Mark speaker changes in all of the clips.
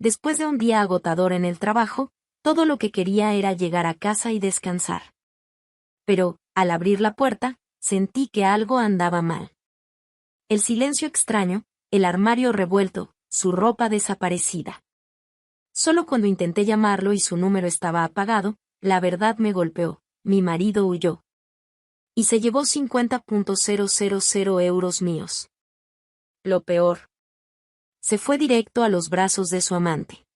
Speaker 1: Después de un día agotador en el trabajo, todo lo que quería era llegar a casa y descansar. Pero, al abrir la puerta, sentí que algo andaba mal. El silencio extraño, el armario revuelto, su ropa desaparecida. Solo cuando intenté llamarlo y su número estaba apagado, la verdad me golpeó: mi marido huyó. Y se llevó 50.000 euros míos. Lo peor. Se fue directo a los brazos de su amante.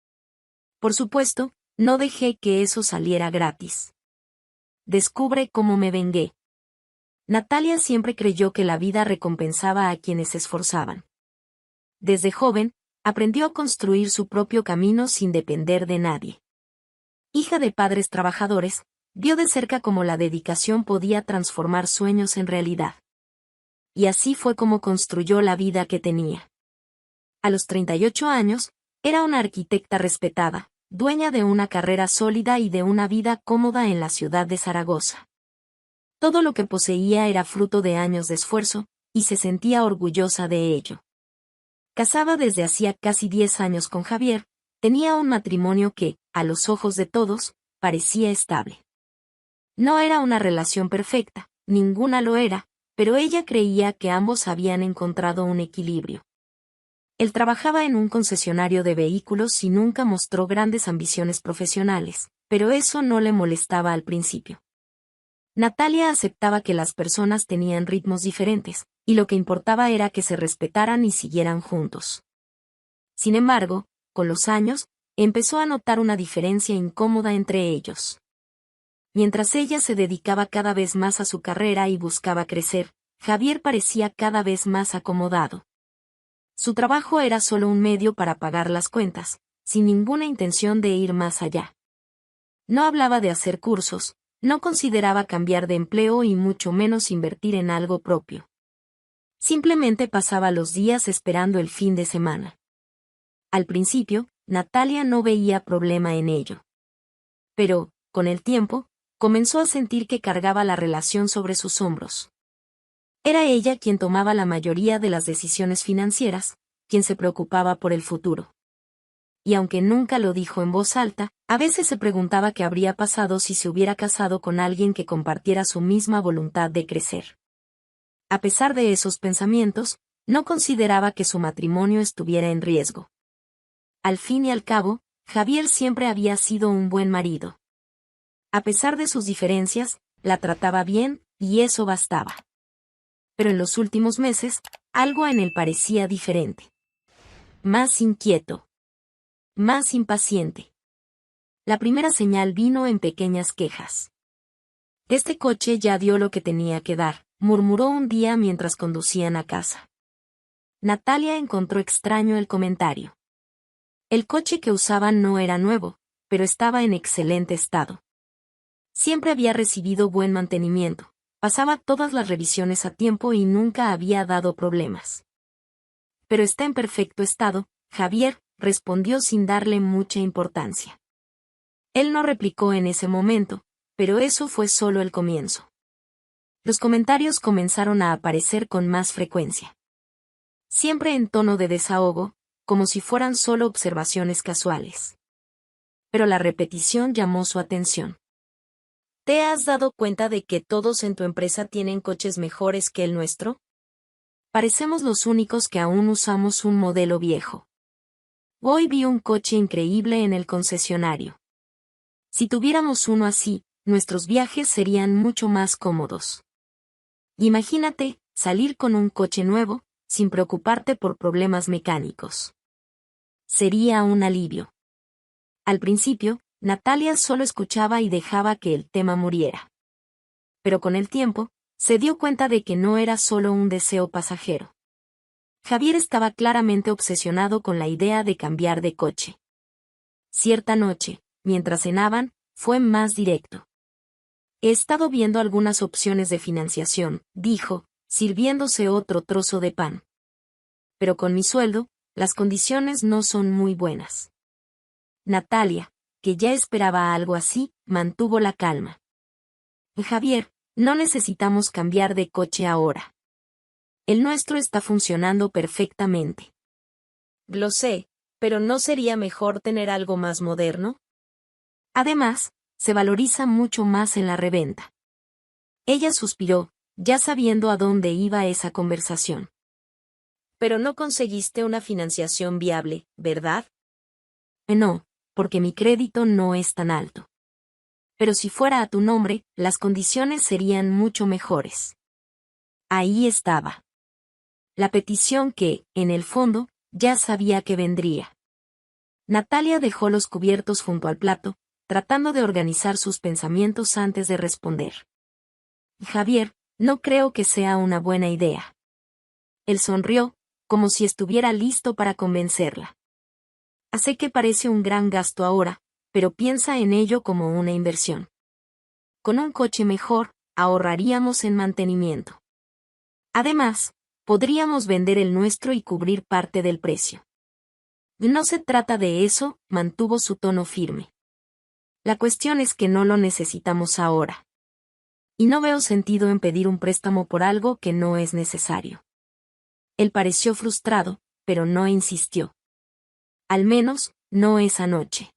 Speaker 1: Por supuesto, no dejé que eso saliera gratis. Descubre cómo me vengué. Natalia siempre creyó que la vida recompensaba a quienes se esforzaban. Desde joven, aprendió a construir su propio camino sin depender de nadie. Hija de padres trabajadores, vio de cerca cómo la dedicación podía transformar sueños en realidad. Y así fue como construyó la vida que tenía. A los 38 años, era una arquitecta respetada, dueña de una carrera sólida y de una vida cómoda en la ciudad de Zaragoza. Todo lo que poseía era fruto de años de esfuerzo, y se sentía orgullosa de ello. Casada desde hacía casi 10 años con Javier, tenía un matrimonio que, a los ojos de todos, parecía estable. No era una relación perfecta, ninguna lo era, pero ella creía que ambos habían encontrado un equilibrio. Él trabajaba en un concesionario de vehículos y nunca mostró grandes ambiciones profesionales, pero eso no le molestaba al principio. Natalia aceptaba que las personas tenían ritmos diferentes, y lo que importaba era que se respetaran y siguieran juntos. Sin embargo, con los años, empezó a notar una diferencia incómoda entre ellos. Mientras ella se dedicaba cada vez más a su carrera y buscaba crecer, Javier parecía cada vez más acomodado. Su trabajo era solo un medio para pagar las cuentas, sin ninguna intención de ir más allá. No hablaba de hacer cursos, no consideraba cambiar de empleo y mucho menos invertir en algo propio. Simplemente pasaba los días esperando el fin de semana. Al principio, Natalia no veía problema en ello. Pero, con el tiempo, comenzó a sentir que cargaba la relación sobre sus hombros. Era ella quien tomaba la mayoría de las decisiones financieras, quien se preocupaba por el futuro. Y aunque nunca lo dijo en voz alta, a veces se preguntaba qué habría pasado si se hubiera casado con alguien que compartiera su misma voluntad de crecer. A pesar de esos pensamientos, no consideraba que su matrimonio estuviera en riesgo. Al fin y al cabo, Javier siempre había sido un buen marido. A pesar de sus diferencias, la trataba bien, y eso bastaba. Pero en los últimos meses, algo en él parecía diferente. Más inquieto. Más impaciente. La primera señal vino en pequeñas quejas. Este coche ya dio lo que tenía que dar, murmuró un día mientras conducían a casa. Natalia encontró extraño el comentario. El coche que usaban no era nuevo, pero estaba en excelente estado. Siempre había recibido buen mantenimiento, pasaba todas las revisiones a tiempo y nunca había dado problemas. Pero está en perfecto estado, Javier, respondió sin darle mucha importancia. Él no replicó en ese momento, pero eso fue solo el comienzo. Los comentarios comenzaron a aparecer con más frecuencia. Siempre en tono de desahogo, como si fueran solo observaciones casuales. Pero la repetición llamó su atención. ¿Te has dado cuenta de que todos en tu empresa tienen coches mejores que el nuestro? Parecemos los únicos que aún usamos un modelo viejo. Hoy vi un coche increíble en el concesionario. Si tuviéramos uno así, nuestros viajes serían mucho más cómodos. Imagínate, salir con un coche nuevo, sin preocuparte por problemas mecánicos. Sería un alivio. Al principio, Natalia solo escuchaba y dejaba que el tema muriera. Pero con el tiempo, se dio cuenta de que no era solo un deseo pasajero. Javier estaba claramente obsesionado con la idea de cambiar de coche. Cierta noche, mientras cenaban, fue más directo. He estado viendo algunas opciones de financiación, dijo, sirviéndose otro trozo de pan. Pero con mi sueldo, las condiciones no son muy buenas. Natalia, que ya esperaba algo así, mantuvo la calma. Javier, no necesitamos cambiar de coche ahora. El nuestro está funcionando perfectamente. Lo sé, ¿Pero no sería mejor tener algo más moderno? Además, se valoriza mucho más en la reventa. Ella suspiró, ya sabiendo a dónde iba esa conversación. Pero no conseguiste una financiación viable, ¿verdad? No, porque mi crédito no es tan alto. Pero si fuera a tu nombre, las condiciones serían mucho mejores. Ahí estaba. La petición que, en el fondo, ya sabía que vendría. Natalia dejó los cubiertos junto al plato, tratando de organizar sus pensamientos antes de responder. Javier, no creo que sea una buena idea. Él sonrió, como si estuviera listo para convencerla. Sé que parece un gran gasto ahora, pero piensa en ello como una inversión. Con un coche mejor, ahorraríamos en mantenimiento. Además, podríamos vender el nuestro y cubrir parte del precio. No se trata de eso, mantuvo su tono firme. La cuestión es que no lo necesitamos ahora. Y no veo sentido en pedir un préstamo por algo que no es necesario. Él pareció frustrado, pero no insistió. Al menos, no esa noche.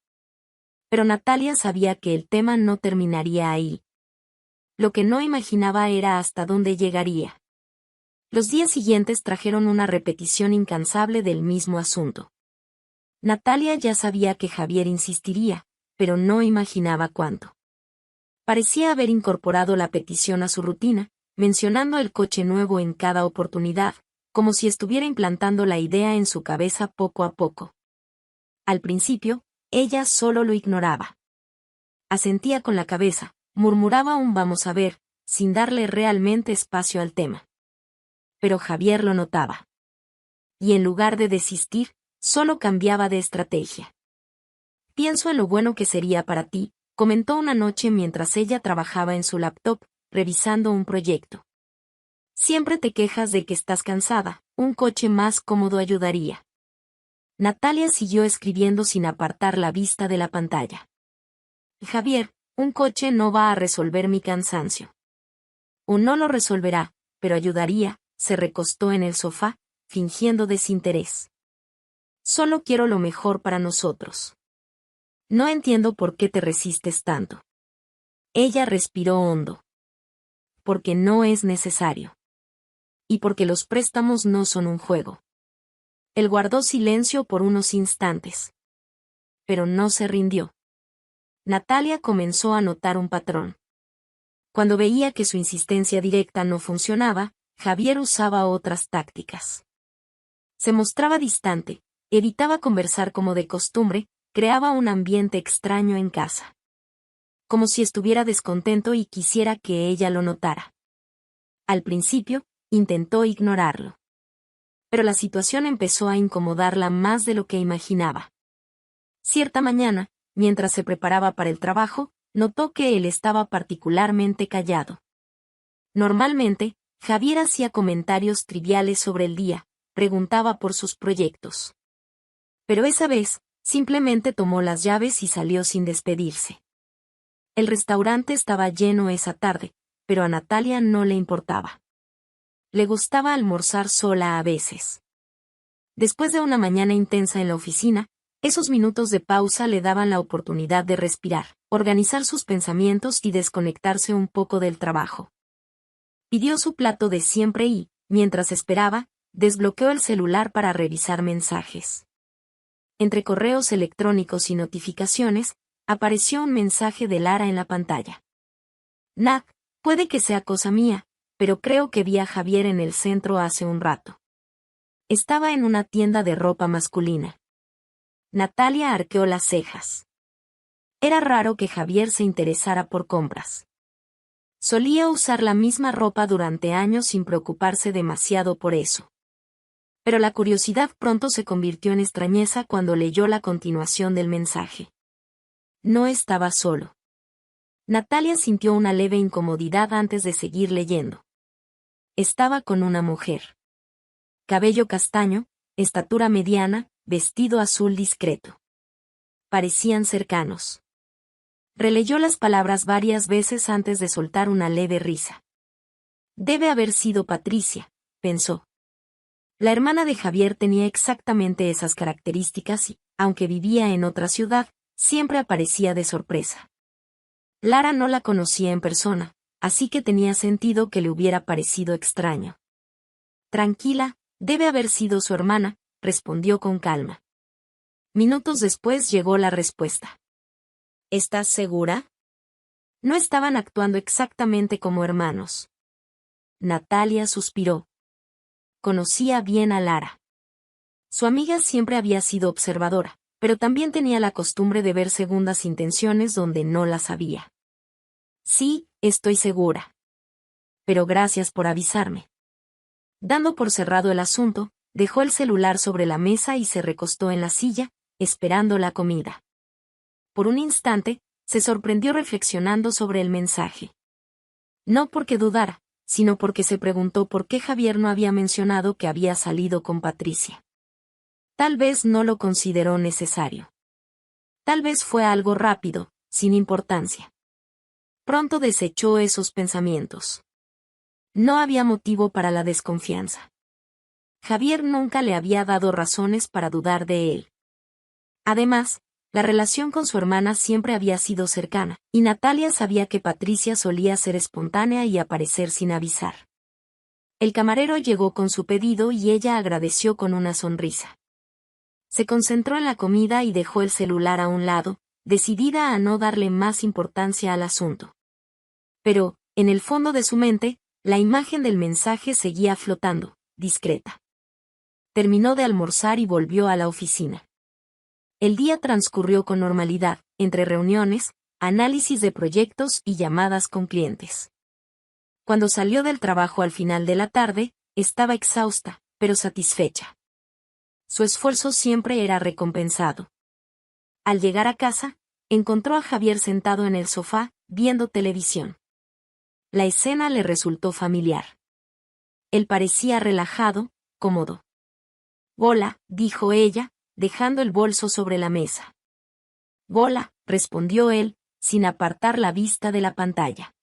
Speaker 1: Pero Natalia sabía que el tema no terminaría ahí. Lo que no imaginaba era hasta dónde llegaría. Los días siguientes trajeron una repetición incansable del mismo asunto. Natalia ya sabía que Javier insistiría, pero no imaginaba cuánto. Parecía haber incorporado la petición a su rutina, mencionando el coche nuevo en cada oportunidad, como si estuviera implantando la idea en su cabeza poco a poco. Al principio, ella solo lo ignoraba. Asentía con la cabeza, murmuraba un vamos a ver, sin darle realmente espacio al tema. Pero Javier lo notaba. Y en lugar de desistir, solo cambiaba de estrategia. Pienso en lo bueno que sería para ti, comentó una noche mientras ella trabajaba en su laptop, revisando un proyecto. Siempre te quejas de que estás cansada, un coche más cómodo ayudaría. Natalia siguió escribiendo sin apartar la vista de la pantalla. Javier, un coche no va a resolver mi cansancio. O no lo resolverá, pero ayudaría, se recostó en el sofá, fingiendo desinterés. Solo quiero lo mejor para nosotros. No entiendo por qué te resistes tanto. Ella respiró hondo. Porque no es necesario. Y porque los préstamos no son un juego. Él guardó silencio por unos instantes. Pero no se rindió. Natalia comenzó a notar un patrón. Cuando veía que su insistencia directa no funcionaba, Javier usaba otras tácticas. Se mostraba distante, evitaba conversar como de costumbre, creaba un ambiente extraño en casa. Como si estuviera descontento y quisiera que ella lo notara. Al principio, intentó ignorarlo. Pero la situación empezó a incomodarla más de lo que imaginaba. Cierta mañana, mientras se preparaba para el trabajo, notó que él estaba particularmente callado. Normalmente, Javier hacía comentarios triviales sobre el día, preguntaba por sus proyectos. Pero esa vez, simplemente tomó las llaves y salió sin despedirse. El restaurante estaba lleno esa tarde, pero a Natalia no le importaba. Le gustaba almorzar sola a veces. Después de una mañana intensa en la oficina, esos minutos de pausa le daban la oportunidad de respirar, organizar sus pensamientos y desconectarse un poco del trabajo. Pidió su plato de siempre y, mientras esperaba, desbloqueó el celular para revisar mensajes. Entre correos electrónicos y notificaciones, apareció un mensaje de Lara en la pantalla. Nat, puede que sea cosa mía, pero creo que vi a Javier en el centro hace un rato. Estaba en una tienda de ropa masculina. Natalia arqueó las cejas. Era raro que Javier se interesara por compras. Solía usar la misma ropa durante años sin preocuparse demasiado por eso. Pero la curiosidad pronto se convirtió en extrañeza cuando leyó la continuación del mensaje. No estaba solo. Natalia sintió una leve incomodidad antes de seguir leyendo. Estaba con una mujer. Cabello castaño, estatura mediana, vestido azul discreto. Parecían cercanos. Releyó las palabras varias veces antes de soltar una leve risa. Debe haber sido Patricia, pensó. La hermana de Javier tenía exactamente esas características y, aunque vivía en otra ciudad, siempre aparecía de sorpresa. Lara no la conocía en persona, así que tenía sentido que le hubiera parecido extraño. Tranquila, debe haber sido su hermana, respondió con calma. Minutos después llegó la respuesta. ¿Estás segura? No estaban actuando exactamente como hermanos. Natalia suspiró. Conocía bien a Lara. Su amiga siempre había sido observadora, pero también tenía la costumbre de ver segundas intenciones donde no las había. Sí, estoy segura. Pero gracias por avisarme. Dando por cerrado el asunto, dejó el celular sobre la mesa y se recostó en la silla, esperando la comida. Por un instante, se sorprendió reflexionando sobre el mensaje. No porque dudara, sino porque se preguntó por qué Javier no había mencionado que había salido con Patricia. Tal vez no lo consideró necesario. Tal vez fue algo rápido, sin importancia. Pronto desechó esos pensamientos. No había motivo para la desconfianza. Javier nunca le había dado razones para dudar de él. Además, la relación con su hermana siempre había sido cercana, y Natalia sabía que Patricia solía ser espontánea y aparecer sin avisar. El camarero llegó con su pedido y ella agradeció con una sonrisa. Se concentró en la comida y dejó el celular a un lado, decidida a no darle más importancia al asunto. Pero, en el fondo de su mente, la imagen del mensaje seguía flotando, discreta. Terminó de almorzar y volvió a la oficina. El día transcurrió con normalidad, entre reuniones, análisis de proyectos y llamadas con clientes. Cuando salió del trabajo al final de la tarde, estaba exhausta, pero satisfecha. Su esfuerzo siempre era recompensado. Al llegar a casa, encontró a Javier sentado en el sofá, viendo televisión. La escena le resultó familiar. Él parecía relajado, cómodo. «Hola», dijo ella, dejando el bolso sobre la mesa. «Hola», respondió él, sin apartar la vista de la pantalla.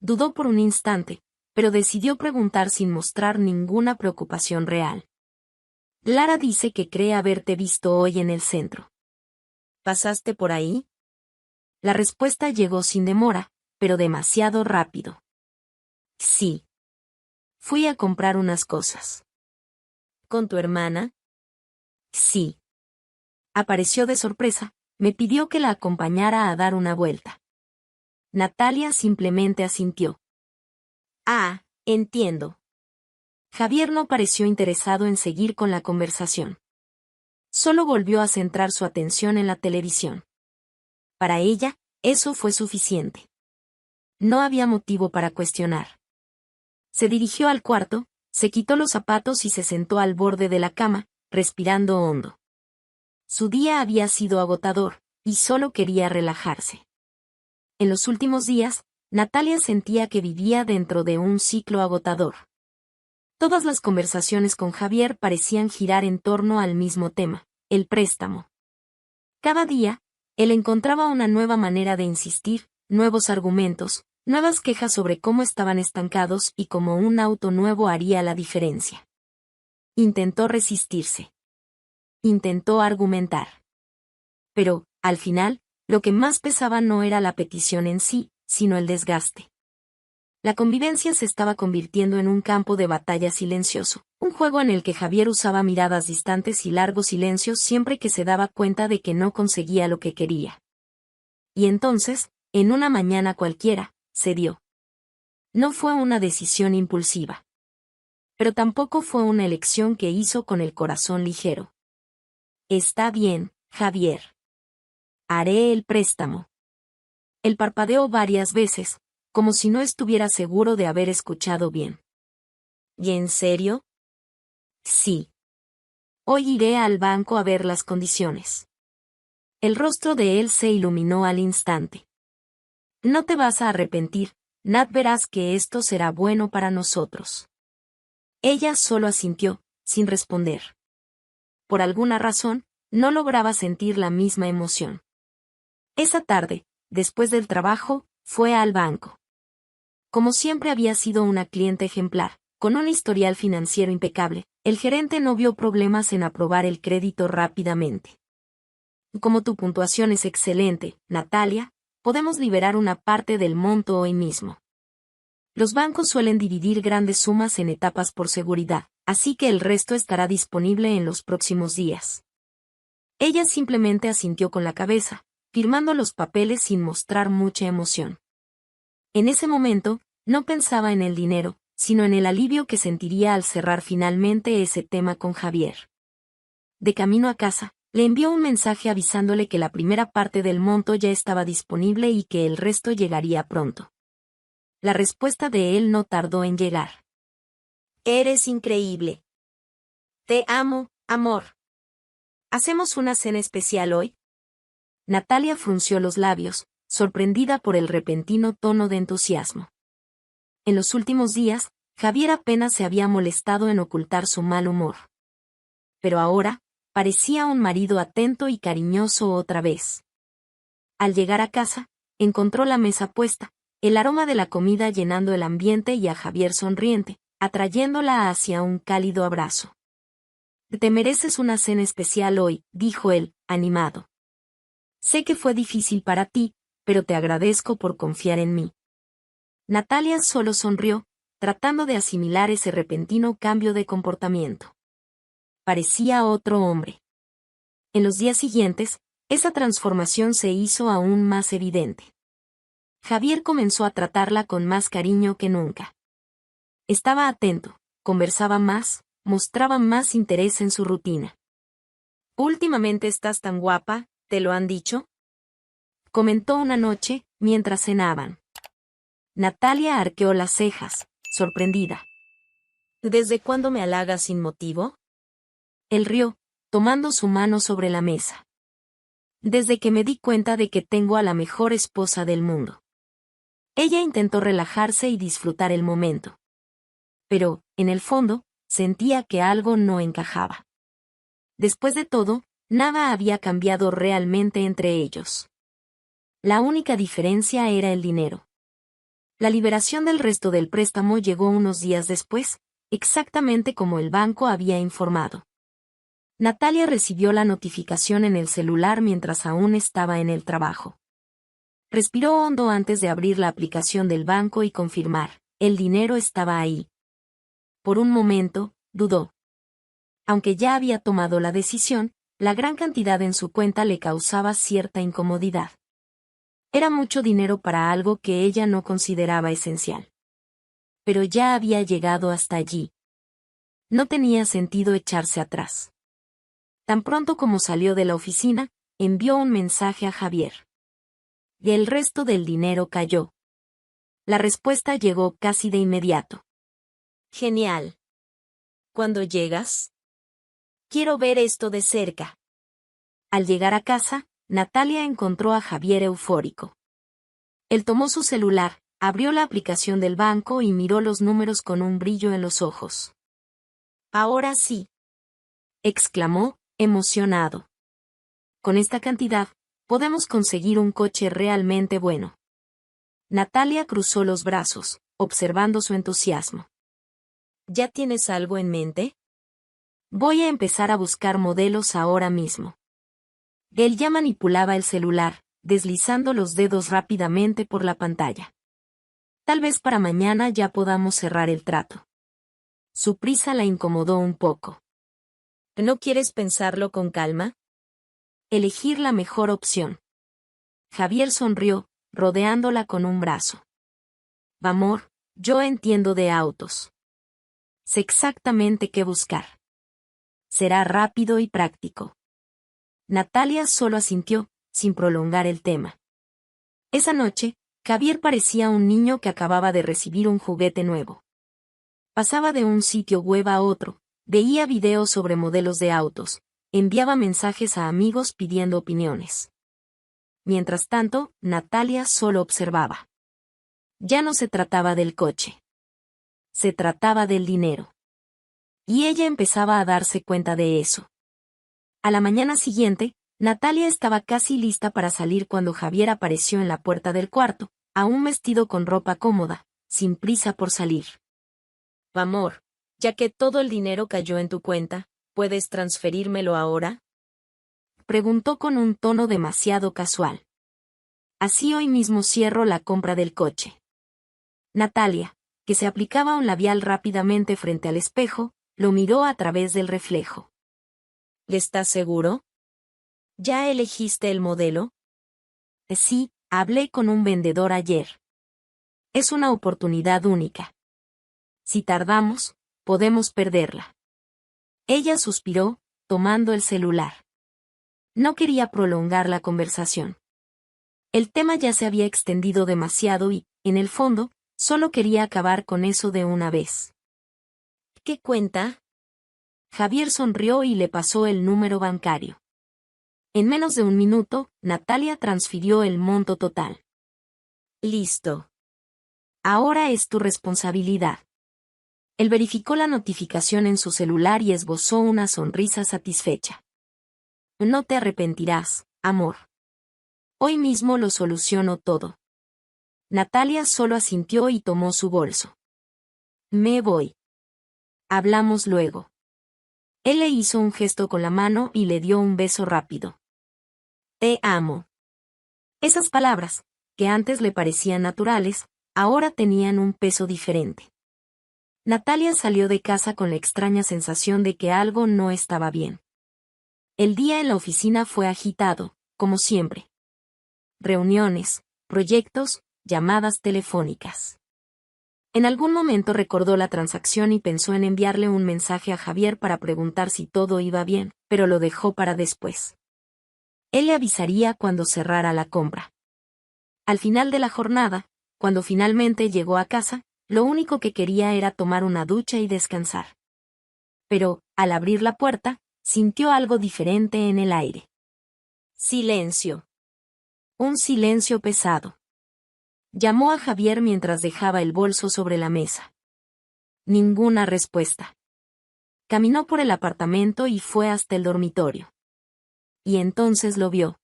Speaker 1: Dudó por un instante, pero decidió preguntar sin mostrar ninguna preocupación real. «Lara dice que cree haberte visto hoy en el centro. ¿Pasaste por ahí?» La respuesta llegó sin demora, pero demasiado rápido. «Sí. Fui a comprar unas cosas». «¿Con tu hermana?» «Sí. Apareció de sorpresa, me pidió que la acompañara a dar una vuelta». Natalia simplemente asintió. «Ah, entiendo». Javier no pareció interesado en seguir con la conversación. Solo volvió a centrar su atención en la televisión. Para ella, eso fue suficiente. No había motivo para cuestionar. Se dirigió al cuarto, se quitó los zapatos y se sentó al borde de la cama, respirando hondo. Su día había sido agotador, y solo quería relajarse. En los últimos días, Natalia sentía que vivía dentro de un ciclo agotador. Todas las conversaciones con Javier parecían girar en torno al mismo tema, el préstamo. Cada día, él encontraba una nueva manera de insistir, nuevos argumentos, nuevas quejas sobre cómo estaban estancados y cómo un auto nuevo haría la diferencia. Intentó resistirse. Intentó argumentar. Pero, al final, lo que más pesaba no era la petición en sí, sino el desgaste. La convivencia se estaba convirtiendo en un campo de batalla silencioso, un juego en el que Javier usaba miradas distantes y largos silencios siempre que se daba cuenta de que no conseguía lo que quería. Y entonces, en una mañana cualquiera, cedió. No fue una decisión impulsiva. Pero tampoco fue una elección que hizo con el corazón ligero. «Está bien, Javier. Haré el préstamo». Él parpadeó varias veces, como si no estuviera seguro de haber escuchado bien. «¿Y en serio?» «Sí. Hoy iré al banco a ver las condiciones». El rostro de él se iluminó al instante. «No te vas a arrepentir, Nat, verás que esto será bueno para nosotros». Ella solo asintió, sin responder. Por alguna razón, no lograba sentir la misma emoción. Esa tarde, después del trabajo, fue al banco. Como siempre había sido una cliente ejemplar, con un historial financiero impecable, El gerente no vio problemas en aprobar el crédito rápidamente. Como tu puntuación es excelente, Natalia, podemos liberar una parte del monto hoy mismo. Los bancos suelen dividir grandes sumas en etapas por seguridad, así que el resto estará disponible en los próximos días. Ella simplemente asintió con la cabeza, firmando los papeles sin mostrar mucha emoción. En ese momento, no pensaba en el dinero, sino en el alivio que sentiría al cerrar finalmente ese tema con Javier. De camino a casa, le envió un mensaje avisándole que la primera parte del monto ya estaba disponible y que el resto llegaría pronto. La respuesta de él no tardó en llegar. Eres increíble. Te amo, amor. ¿Hacemos una cena especial hoy? Natalia frunció los labios, sorprendida por el repentino tono de entusiasmo. En los últimos días, Javier apenas se había molestado en ocultar su mal humor. Pero ahora, parecía un marido atento y cariñoso otra vez. Al llegar a casa, encontró la mesa puesta, el aroma de la comida llenando el ambiente y a Javier sonriente, atrayéndola hacia un cálido abrazo. Te mereces una cena especial hoy, dijo él, animado. Sé que fue difícil para ti, pero te agradezco por confiar en mí. Natalia solo sonrió, tratando de asimilar ese repentino cambio de comportamiento. Parecía otro hombre. En los días siguientes, esa transformación se hizo aún más evidente. Javier comenzó a tratarla con más cariño que nunca. Estaba atento, conversaba más, mostraba más interés en su rutina. Últimamente estás tan guapa, ¿te lo han dicho? Comentó una noche, mientras cenaban. Natalia arqueó las cejas, sorprendida. ¿Desde cuándo me halagas sin motivo? Él rió, tomando su mano sobre la mesa. Desde que me di cuenta de que tengo a la mejor esposa del mundo. Ella intentó relajarse y disfrutar el momento. Pero, en el fondo, sentía que algo no encajaba. Después de todo, nada había cambiado realmente entre ellos. La única diferencia era el dinero. La liberación del resto del préstamo llegó unos días después, exactamente como el banco había informado. Natalia recibió la notificación en el celular mientras aún estaba en el trabajo. Respiró hondo antes de abrir la aplicación del banco y confirmar, el dinero estaba ahí. Por un momento, dudó. Aunque ya había tomado la decisión, la gran cantidad en su cuenta le causaba cierta incomodidad. Era mucho dinero para algo que ella no consideraba esencial. Pero ya había llegado hasta allí. No tenía sentido echarse atrás. Tan pronto como salió de la oficina, envió un mensaje a Javier. Y el resto del dinero cayó. La respuesta llegó casi de inmediato. Genial. ¿Cuándo llegas? Quiero ver esto de cerca. Al llegar a casa, Natalia encontró a Javier eufórico. Él tomó su celular, abrió la aplicación del banco y miró los números con un brillo en los ojos. Ahora sí, exclamó, emocionado. Con esta cantidad, podemos conseguir un coche realmente bueno. Natalia cruzó los brazos, observando su entusiasmo. ¿Ya tienes algo en mente? Voy a empezar a buscar modelos ahora mismo. Él ya manipulaba el celular, deslizando los dedos rápidamente por la pantalla. Tal vez para mañana ya podamos cerrar el trato. Su prisa la incomodó un poco. ¿No quieres pensarlo con calma? Elegir la mejor opción. Javier sonrió, rodeándola con un brazo. Amor, yo entiendo de autos. Sé exactamente qué buscar. Será rápido y práctico. Natalia solo asintió, sin prolongar el tema. Esa noche, Javier parecía un niño que acababa de recibir un juguete nuevo. Pasaba de un sitio web a otro, veía videos sobre modelos de autos, enviaba mensajes a amigos pidiendo opiniones. Mientras tanto, Natalia solo observaba. Ya no se trataba del coche. Se trataba del dinero. Y ella empezaba a darse cuenta de eso. A la mañana siguiente, Natalia estaba casi lista para salir cuando Javier apareció en la puerta del cuarto, aún vestido con ropa cómoda, sin prisa por salir. Amor, Ya que todo el dinero cayó en tu cuenta, ¿puedes transferírmelo ahora? Preguntó con un tono demasiado casual. Así hoy mismo cierro la compra del coche. Natalia, que se aplicaba un labial rápidamente frente al espejo, lo miró a través del reflejo. ¿Estás seguro? ¿Ya elegiste el modelo? Sí, hablé con un vendedor ayer. Es una oportunidad única. Si tardamos, podemos perderla. Ella suspiró, tomando el celular. No quería prolongar la conversación. El tema ya se había extendido demasiado y, en el fondo, solo quería acabar con eso de una vez. ¿Qué cuenta? Javier sonrió y le pasó el número bancario. En menos de un minuto, Natalia transfirió el monto total. Listo. Ahora es tu responsabilidad. Él verificó la notificación en su celular y esbozó una sonrisa satisfecha. No te arrepentirás, amor. Hoy mismo lo soluciono todo. Natalia solo asintió y tomó su bolso. Me voy. Hablamos luego. Él le hizo un gesto con la mano y le dio un beso rápido. Te amo. Esas palabras, que antes le parecían naturales, ahora tenían un peso diferente. Natalia salió de casa con la extraña sensación de que algo no estaba bien. El día en la oficina fue agitado, como siempre. Reuniones, proyectos, llamadas telefónicas. En algún momento recordó la transacción y pensó en enviarle un mensaje a Javier para preguntar si todo iba bien, pero lo dejó para después. Él le avisaría cuando cerrara la compra. Al final de la jornada, cuando finalmente llegó a casa, lo único que quería era tomar una ducha y descansar. Pero, al abrir la puerta, sintió algo diferente en el aire. Silencio. Un silencio pesado. Llamó a Javier mientras dejaba el bolso sobre la mesa. Ninguna respuesta. Caminó por el apartamento y fue hasta el dormitorio. Y entonces lo vio.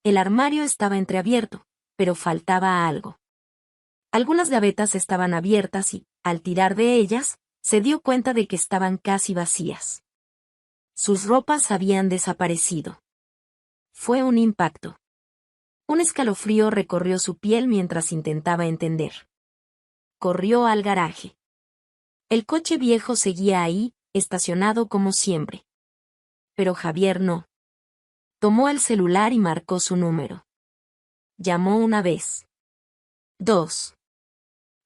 Speaker 1: El armario estaba entreabierto, pero faltaba algo. Algunas gavetas estaban abiertas y, al tirar de ellas, se dio cuenta de que estaban casi vacías. Sus ropas habían desaparecido. Fue un impacto. Un escalofrío recorrió su piel mientras intentaba entender. Corrió al garaje. El coche viejo seguía ahí, estacionado como siempre. Pero Javier no. Tomó el celular y marcó su número. Llamó una vez. 2.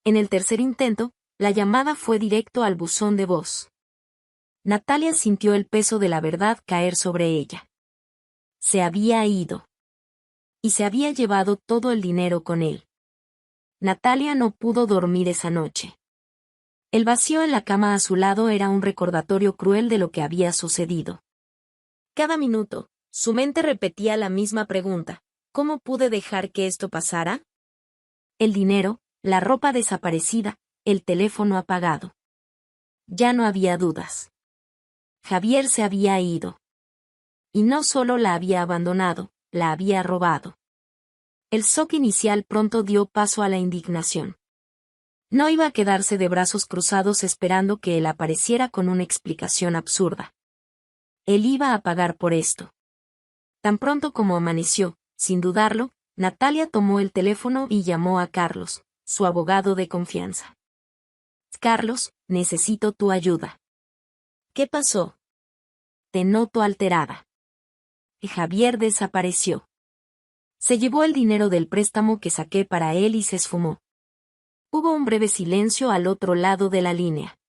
Speaker 1: En el tercer intento, la llamada fue directo al buzón de voz. Natalia sintió el peso de la verdad caer sobre ella. Se había ido. Y se había llevado todo el dinero con él. Natalia no pudo dormir esa noche. El vacío en la cama a su lado era un recordatorio cruel de lo que había sucedido. Cada minuto, su mente repetía la misma pregunta: ¿cómo pude dejar que esto pasara? El dinero, la ropa desaparecida, el teléfono apagado. Ya no había dudas. Javier se había ido. Y no solo la había abandonado, la había robado. El shock inicial pronto dio paso a la indignación. No iba a quedarse de brazos cruzados esperando que él apareciera con una explicación absurda. Él iba a pagar por esto. Tan pronto como amaneció, sin dudarlo, Natalia tomó el teléfono y llamó a Carlos, su abogado de confianza. Carlos, necesito tu ayuda. ¿Qué pasó? Te noto alterada. Javier desapareció. Se llevó el dinero del préstamo que saqué para él y se esfumó. Hubo un breve silencio al otro lado de la línea.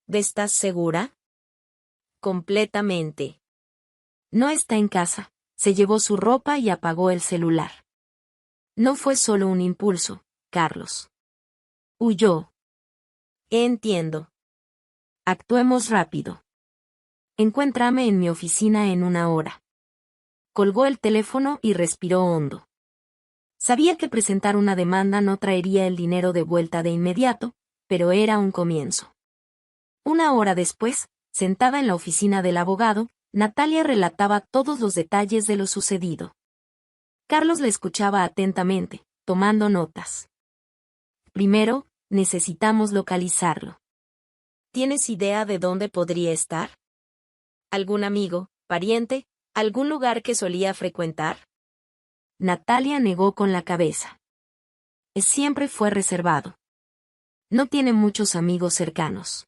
Speaker 1: ¿Estás segura? Completamente. No está en casa. Se llevó su ropa y apagó el celular. No fue solo un impulso, Carlos. Huyó. Entiendo. Actuemos rápido. Encuéntrame en mi oficina en 1 hora. Colgó el teléfono y respiró hondo. Sabía que presentar una demanda no traería el dinero de vuelta de inmediato, pero era un comienzo. 1 hora después, sentada en la oficina del abogado, Natalia relataba todos los detalles de lo sucedido. Carlos la escuchaba atentamente, tomando notas. Primero, necesitamos localizarlo. ¿Tienes idea de dónde podría estar? ¿Algún amigo, pariente, algún lugar que solía frecuentar? Natalia negó con la cabeza. Siempre fue reservado. No tiene muchos amigos cercanos.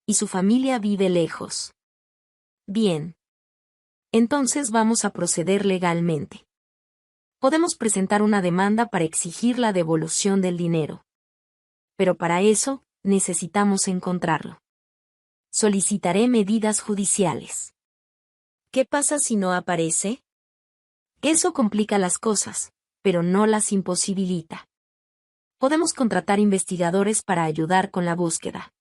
Speaker 1: Y su familia vive lejos. Bien. Entonces vamos a proceder legalmente. Podemos presentar una demanda para exigir la devolución del dinero. Pero para eso, necesitamos encontrarlo. Solicitaré medidas judiciales. ¿Qué pasa si no aparece? Eso complica las cosas, pero no las imposibilita. Podemos contratar investigadores para ayudar con la búsqueda.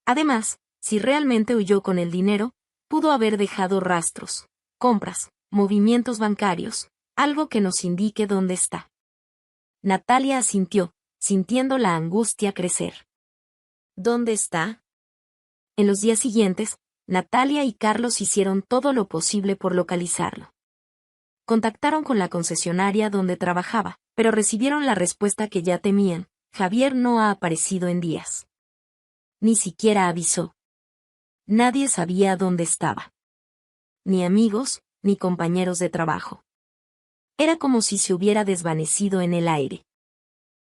Speaker 1: Además, si realmente huyó con el dinero, pudo haber dejado rastros, compras, movimientos bancarios, algo que nos indique dónde está. Natalia asintió, sintiendo la angustia crecer. ¿Dónde está? En los días siguientes, Natalia y Carlos hicieron todo lo posible por localizarlo. Contactaron con la concesionaria donde trabajaba, pero recibieron la respuesta que ya temían: Javier no ha aparecido en días. Ni siquiera avisó. Nadie sabía dónde estaba. Ni amigos, ni compañeros de trabajo. Era como si se hubiera desvanecido en el aire.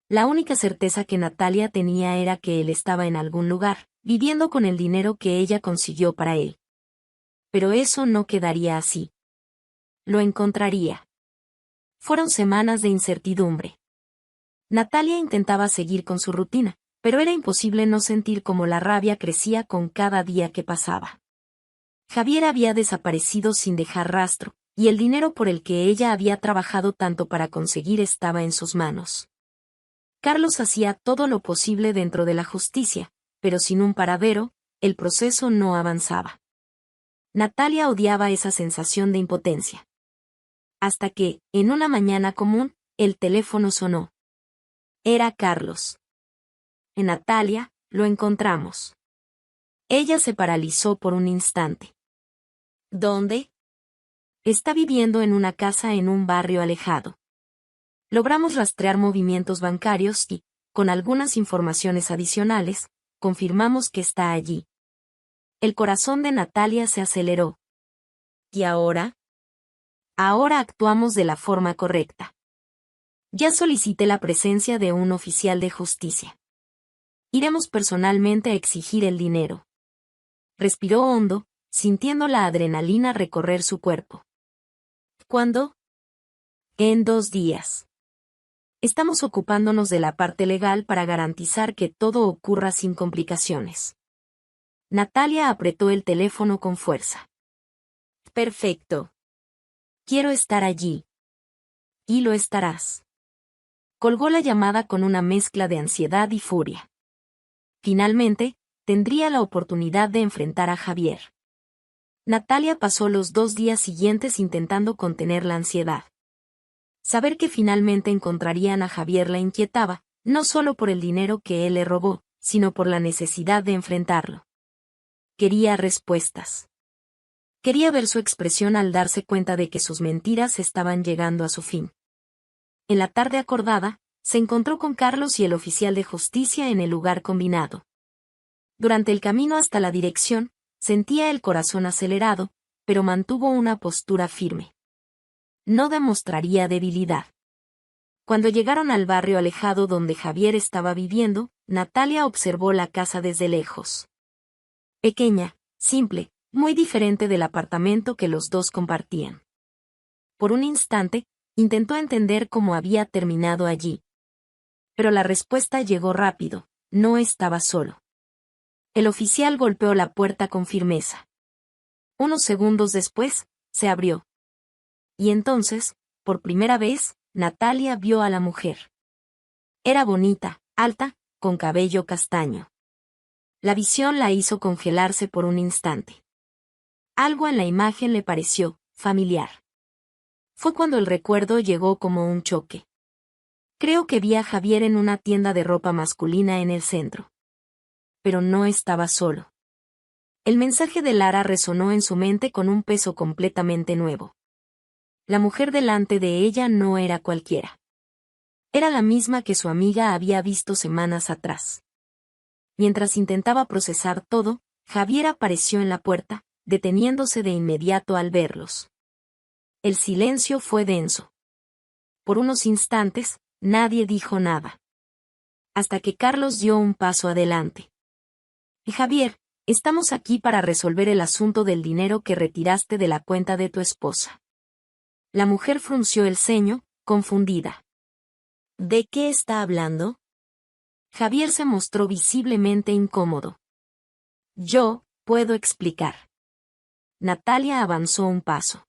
Speaker 1: La única certeza que Natalia tenía era que él estaba en algún lugar, viviendo con el dinero que ella consiguió para él. Pero eso no quedaría así. Lo encontraría. Fueron semanas de incertidumbre. Natalia intentaba seguir con su rutina, pero era imposible no sentir cómo la rabia crecía con cada día que pasaba. Javier había desaparecido sin dejar rastro, y el dinero por el que ella había trabajado tanto para conseguir estaba en sus manos. Carlos hacía todo lo posible dentro de la justicia, pero sin un paradero, el proceso no avanzaba. Natalia odiaba esa sensación de impotencia. Hasta que, en una mañana común, el teléfono sonó. Era Carlos. En Natalia, lo encontramos. Ella se paralizó por un instante. ¿Dónde? Está viviendo en una casa en un barrio alejado. Logramos rastrear movimientos bancarios y, con algunas informaciones adicionales, confirmamos que está allí. El corazón de Natalia se aceleró. ¿Y ahora? Ahora actuamos de la forma correcta. Ya solicité la presencia de un oficial de justicia. Iremos personalmente a exigir el dinero. Respiró hondo, sintiendo la adrenalina recorrer su cuerpo. ¿Cuándo? En 2 días. Estamos ocupándonos de la parte legal para garantizar que todo ocurra sin complicaciones. Natalia apretó el teléfono con fuerza. Perfecto. Quiero estar allí. Y lo estarás. Colgó la llamada con una mezcla de ansiedad y furia. Finalmente, tendría la oportunidad de enfrentar a Javier. Natalia pasó los 2 días siguientes intentando contener la ansiedad. Saber que finalmente encontrarían a Javier la inquietaba, no solo por el dinero que él le robó, sino por la necesidad de enfrentarlo. Quería respuestas. Quería ver su expresión al darse cuenta de que sus mentiras estaban llegando a su fin. En la tarde acordada, se encontró con Carlos y el oficial de justicia en el lugar combinado. Durante el camino hasta la dirección, sentía el corazón acelerado, pero mantuvo una postura firme. No demostraría debilidad. Cuando llegaron al barrio alejado donde Javier estaba viviendo, Natalia observó la casa desde lejos. Pequeña, simple, muy diferente del apartamento que los dos compartían. Por un instante, intentó entender cómo había terminado allí. Pero la respuesta llegó rápido: no estaba solo. El oficial golpeó la puerta con firmeza. Unos segundos después, se abrió. Y entonces, por primera vez, Natalia vio a la mujer. Era bonita, alta, con cabello castaño. La visión la hizo congelarse por un instante. Algo en la imagen le pareció familiar. Fue cuando el recuerdo llegó como un choque. Creo que vi a Javier en una tienda de ropa masculina en el centro. Pero no estaba solo. El mensaje de Lara resonó en su mente con un peso completamente nuevo. La mujer delante de ella no era cualquiera. Era la misma que su amiga había visto semanas atrás. Mientras intentaba procesar todo, Javier apareció en la puerta, deteniéndose de inmediato al verlos. El silencio fue denso. Por unos instantes, nadie dijo nada. Hasta que Carlos dio un paso adelante. Javier, estamos aquí para resolver el asunto del dinero que retiraste de la cuenta de tu esposa. La mujer frunció el ceño, confundida. ¿De qué está hablando? Javier se mostró visiblemente incómodo. Yo puedo explicar. Natalia avanzó un paso.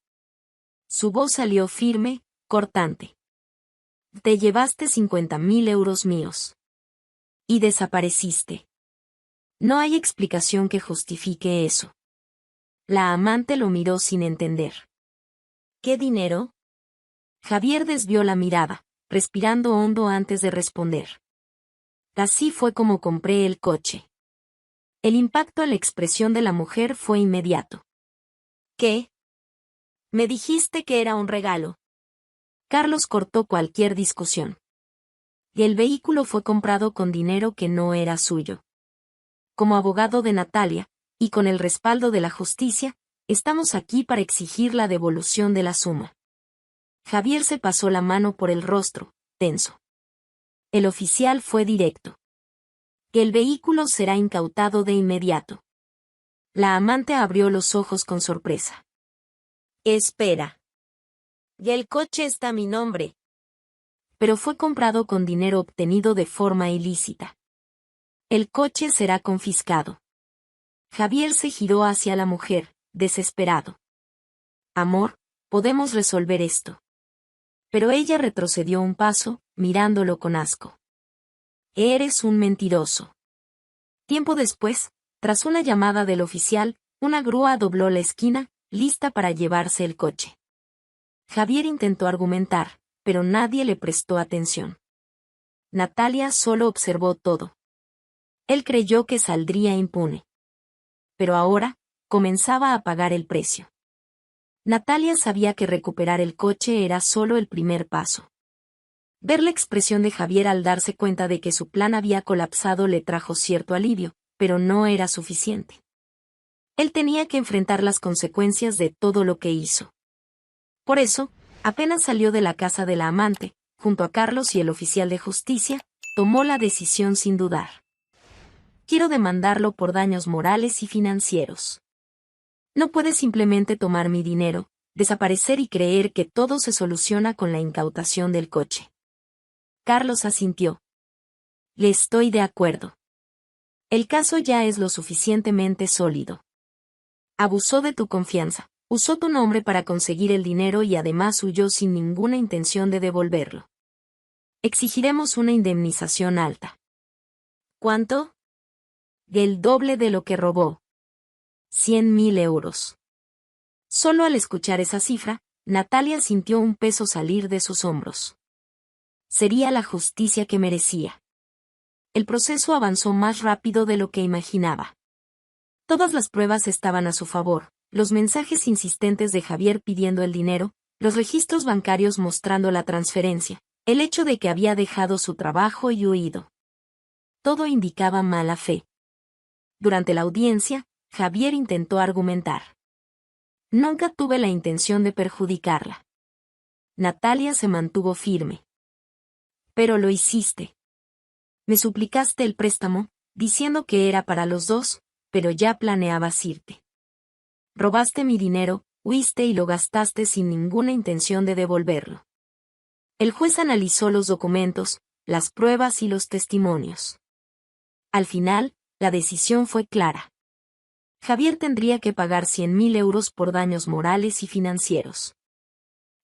Speaker 1: Su voz salió firme, cortante. Te llevaste 50.000 euros míos. Y desapareciste. No hay explicación que justifique eso. La amante lo miró sin entender. ¿Qué dinero? Javier desvió la mirada, respirando hondo antes de responder. Así fue como compré el coche. El impacto a la expresión de la mujer fue inmediato. ¿Qué? Me dijiste que era un regalo. Carlos cortó cualquier discusión. Y el vehículo fue comprado con dinero que no era suyo. Como abogado de Natalia, y con el respaldo de la justicia, estamos aquí para exigir la devolución de la suma. Javier se pasó la mano por el rostro, tenso. El oficial fue directo. Que el vehículo será incautado de inmediato. La amante abrió los ojos con sorpresa. Espera. Y el coche está a mi nombre. Pero fue comprado con dinero obtenido de forma ilícita. El coche será confiscado. Javier se giró hacia la mujer, desesperado. Amor, podemos resolver esto. Pero ella retrocedió un paso, mirándolo con asco. Eres un mentiroso. Tiempo después, tras una llamada del oficial, una grúa dobló la esquina, lista para llevarse el coche. Javier intentó argumentar, pero nadie le prestó atención. Natalia solo observó todo. Él creyó que saldría impune. Pero ahora, comenzaba a pagar el precio. Natalia sabía que recuperar el coche era solo el primer paso. Ver la expresión de Javier al darse cuenta de que su plan había colapsado le trajo cierto alivio, pero no era suficiente. Él tenía que enfrentar las consecuencias de todo lo que hizo. Por eso, apenas salió de la casa de la amante, junto a Carlos y el oficial de justicia, tomó la decisión sin dudar. Quiero demandarlo por daños morales y financieros. No puede simplemente tomar mi dinero, desaparecer y creer que todo se soluciona con la incautación del coche. Carlos asintió. Le estoy de acuerdo. El caso ya es lo suficientemente sólido. Abusó de tu confianza, usó tu nombre para conseguir el dinero y además huyó sin ninguna intención de devolverlo. Exigiremos una indemnización alta. ¿Cuánto? El doble de lo que robó. 100.000 euros. Solo al escuchar esa cifra, Natalia sintió un peso salir de sus hombros. Sería la justicia que merecía. El proceso avanzó más rápido de lo que imaginaba. Todas las pruebas estaban a su favor, los mensajes insistentes de Javier pidiendo el dinero, los registros bancarios mostrando la transferencia, el hecho de que había dejado su trabajo y huido. Todo indicaba mala fe. Durante la audiencia, Javier intentó argumentar. Nunca tuve la intención de perjudicarla. Natalia se mantuvo firme. Pero lo hiciste. Me suplicaste el préstamo, diciendo que era para los dos, pero ya planeabas irte. Robaste mi dinero, huiste y lo gastaste sin ninguna intención de devolverlo. El juez analizó los documentos, las pruebas y los testimonios. Al final, la decisión fue clara. Javier tendría que pagar 100.000 euros por daños morales y financieros.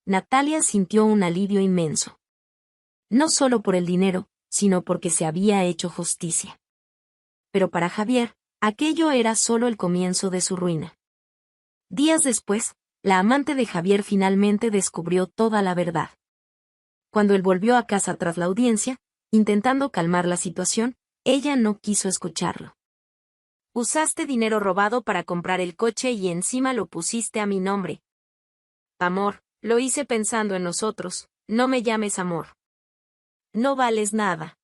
Speaker 1: Natalia sintió un alivio inmenso. No solo por el dinero, sino porque se había hecho justicia. Pero para Javier, aquello era solo el comienzo de su ruina. Días después, la amante de Javier finalmente descubrió toda la verdad. Cuando él volvió a casa tras la audiencia, intentando calmar la situación, ella no quiso escucharlo. Usaste dinero robado para comprar el coche y encima lo pusiste a mi nombre. Amor, lo hice pensando en nosotros, no me llames amor. No vales nada.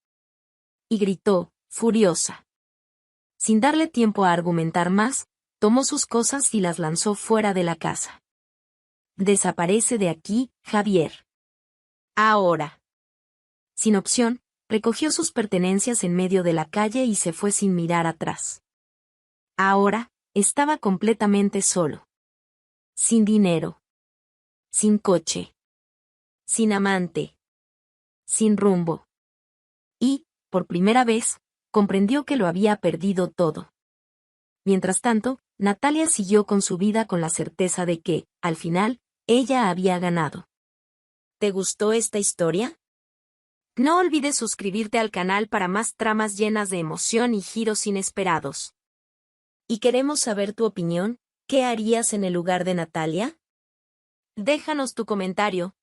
Speaker 1: Y gritó, furiosa. Sin darle tiempo a argumentar más, tomó sus cosas y las lanzó fuera de la casa. Desaparece de aquí, Javier. Ahora. Sin opción, recogió sus pertenencias en medio de la calle y se fue sin mirar atrás. Ahora, estaba completamente solo. Sin dinero. Sin coche. Sin amante. Sin rumbo. Y, por primera vez, comprendió que lo había perdido todo. Mientras tanto, Natalia siguió con su vida con la certeza de que, al final, ella había ganado. ¿Te gustó esta historia? No olvides suscribirte al canal para más tramas llenas de emoción y giros inesperados. Y queremos saber tu opinión, ¿qué harías en el lugar de Natalia? Déjanos tu comentario.